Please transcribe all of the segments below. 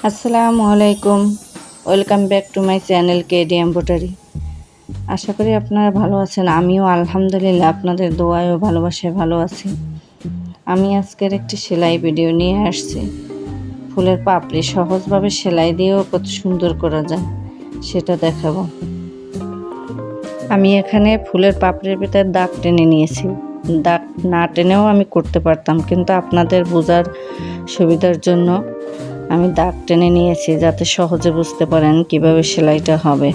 আসসালামু আলাইকুম। Welcome back to my channel KD embroidery. আশা করি আপনারা ভালো আছেন। আমিও আলহামদুলিল্লাহ আপনাদের দোয়ায় ও ভালোবাসায় ভালো আছি। আমি আজকের একটি সেলাই ভিডিও নিয়ে আসছি। ফুলের পাপড়ি সহজভাবে সেলাই দিয়েও কত সুন্দর করা যায় সেটা দেখাবো। আমি এখানে ফুলের পাপড়ির ভিতরে দাগ টেনে নিয়েছি। দাগ না টেনেও আমি করতে পারতাম, কিন্তু আপনাদের বোঝার সুবিধার জন্য আমি দাগ টেনে নিয়েছি, যাতে সহজে বুঝতে পারেন কিভাবে সেলাইটা হবে।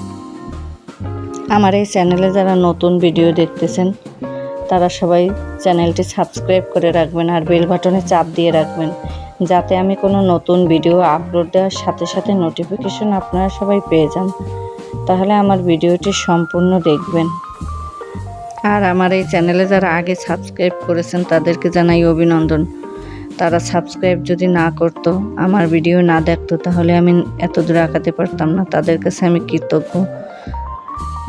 আমার এই চ্যানেলে যারা নতুন ভিডিও দেখতেছেন তারা সবাই চ্যানেলটি সাবস্ক্রাইব করে রাখবেন আর বেল বাটনে চাপ দিয়ে রাখবেন, যাতে আমি কোনো নতুন ভিডিও আপলোড দেওয়ার সাথে সাথে নোটিফিকেশন আপনারা সবাই পেয়ে যান। তাহলে আমার ভিডিওটি সম্পূর্ণ দেখবেন। আর আমার এই চ্যানেলে যারা আগে সাবস্ক্রাইব করেছেন তাদেরকে জানাই অভিনন্দন। তারা সাবস্ক্রাইব যদি না করতো, আমার ভিডিও না দেখতো, তাহলে আমি এত দূর আগাতে পারতাম না। তাদের কাছে আমি কৃতজ্ঞ।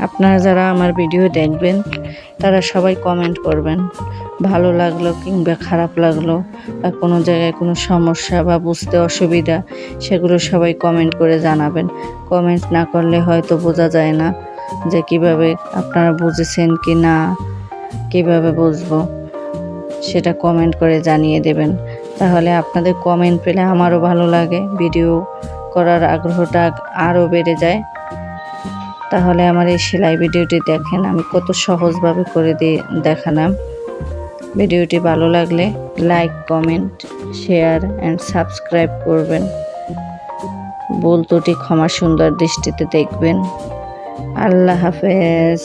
আপনারা যারা আমার ভিডিও দেখবেন তারা সবাই কমেন্ট করবেন, ভালো লাগলো কিংবা খারাপ লাগলো, বা কোনো জায়গায় কোনো সমস্যা বা বুঝতে অসুবিধা, সেগুলো সবাই কমেন্ট করে জানাবেন। কমেন্ট না করলে হয়তো বোঝা যায় না যে কিভাবে আপনারা বুঝেছেন কি না, কিভাবে বুঝবো, সেটা কমেন্ট করে জানিয়ে দেবেন। তাহলে আপনাদের কমেন্ট পেলে আমারও ভালো লাগে, ভিডিও করার আগ্রহটা আরও বেড়ে যায়। তাহলে আমার এই সেলাই ভিডিওটি দেখেন, আমি কত সহজভাবে করে দিয়ে দেখালাম। ভিডিওটি ভালো লাগলে like, comment, share and subscribe করবেন। ভুল ত্রুটি ক্ষমা সুন্দর দৃষ্টিতে দেখবেন। আল্লাহ হাফেজ।